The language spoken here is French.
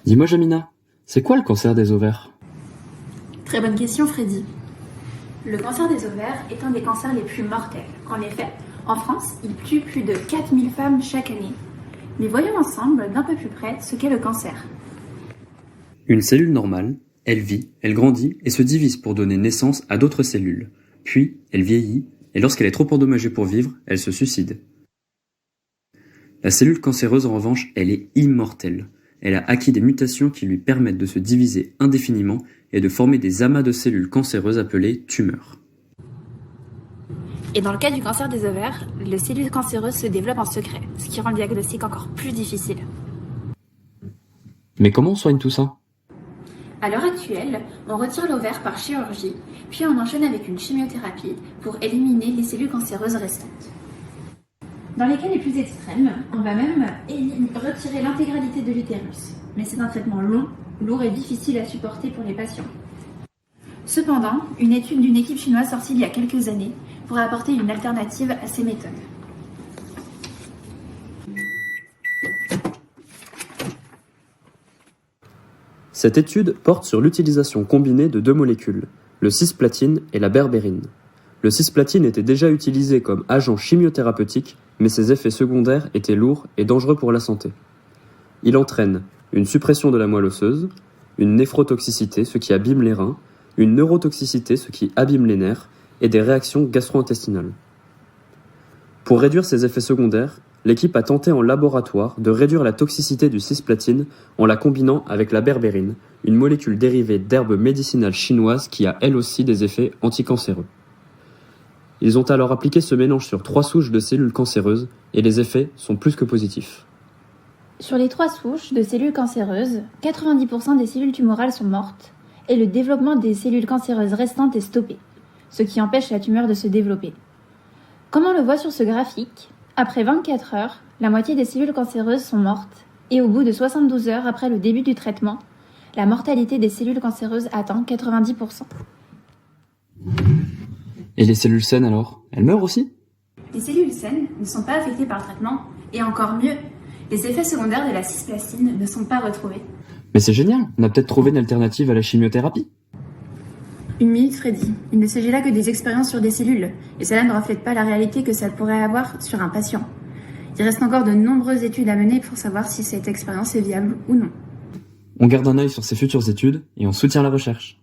Dis-moi Jamina, c'est quoi le cancer des ovaires? Très bonne question, Freddy. Le cancer des ovaires est un des cancers les plus mortels. En effet, en France, il tue plus de 4000 femmes chaque année. Mais voyons ensemble, d'un peu plus près, ce qu'est le cancer. Une cellule normale, elle vit, elle grandit et se divise pour donner naissance à d'autres cellules. Puis, elle vieillit, et lorsqu'elle est trop endommagée pour vivre, elle se suicide. La cellule cancéreuse, en revanche, elle est immortelle. Elle a acquis des mutations qui lui permettent de se diviser indéfiniment et de former des amas de cellules cancéreuses appelées tumeurs. Et dans le cas du cancer des ovaires, les cellules cancéreuses se développent en secret, ce qui rend le diagnostic encore plus difficile. Mais comment on soigne tout ça? À l'heure actuelle, on retire l'ovaire par chirurgie, puis on enchaîne avec une chimiothérapie pour éliminer les cellules cancéreuses restantes. Dans les cas les plus extrêmes, on va même retirer l'intégralité de l'utérus. Mais c'est un traitement long, lourd et difficile à supporter pour les patients. Cependant, une étude d'une équipe chinoise sortie il y a quelques années pourrait apporter une alternative à ces méthodes. Cette étude porte sur l'utilisation combinée de deux molécules, le cisplatine et la berbérine. Le cisplatine était déjà utilisé comme agent chimiothérapeutique, mais ses effets secondaires étaient lourds et dangereux pour la santé. Il entraîne une suppression de la moelle osseuse, une néphrotoxicité, ce qui abîme les reins, une neurotoxicité, ce qui abîme les nerfs, et des réactions gastro-intestinales. Pour réduire ces effets secondaires, l'équipe a tenté en laboratoire de réduire la toxicité du cisplatine en la combinant avec la berbérine, une molécule dérivée d'herbes médicinales chinoises qui a elle aussi des effets anticancéreux. Ils ont alors appliqué ce mélange sur 3 souches de cellules cancéreuses et les effets sont plus que positifs. Sur les 3 souches de cellules cancéreuses, 90% des cellules tumorales sont mortes et le développement des cellules cancéreuses restantes est stoppé, ce qui empêche la tumeur de se développer. Comme on le voit sur ce graphique, après 24 heures, la moitié des cellules cancéreuses sont mortes et au bout de 72 heures après le début du traitement, la mortalité des cellules cancéreuses atteint 90%. Et les cellules saines alors? Elles meurent aussi? Les cellules saines ne sont pas affectées par le traitement et encore mieux, les effets secondaires de la cisplatine ne sont pas retrouvés. Mais c'est génial, on a peut-être trouvé une alternative à la chimiothérapie. Une minute, Freddy. Il ne s'agit là que des expériences sur des cellules, et cela ne reflète pas la réalité que ça pourrait avoir sur un patient. Il reste encore de nombreuses études à mener pour savoir si cette expérience est viable ou non. On garde un œil sur ces futures études et on soutient la recherche.